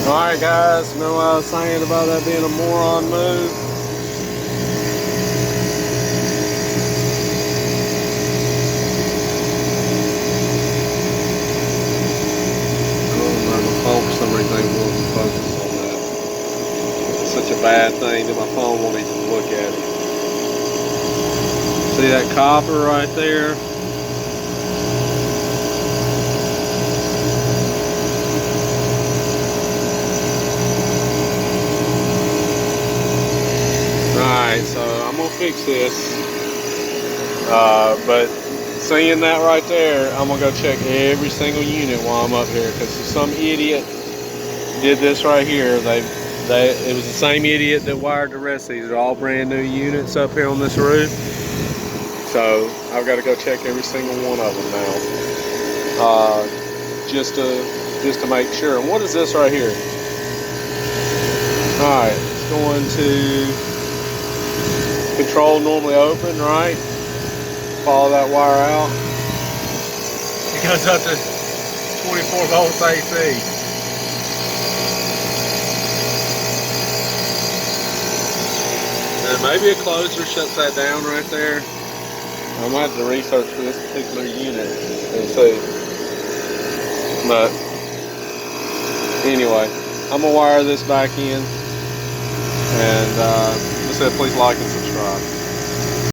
Alright guys, remember what I was saying about that being a moron move? I don't know, my phone for some reason ain't willing to focus on that. It's such a bad thing that my phone won't even look at it. See that copper right there? Alright, so I'm gonna fix this. But seeing that right there, I'm gonna go check every single unit while I'm up here, because some idiot did this right here. It was the same idiot that wired the rest of these. They're all brand new units up here on this roof. So I've got to go check every single one of them now, just to make sure. And what is this right here? All right, it's going to control normally open, right? Follow that wire out. It goes up to 24 volts AC. And maybe a closer shuts that down right there. I might have to research for this particular unit and see. But anyway, I'm gonna wire this back in, and like I said, please like and subscribe.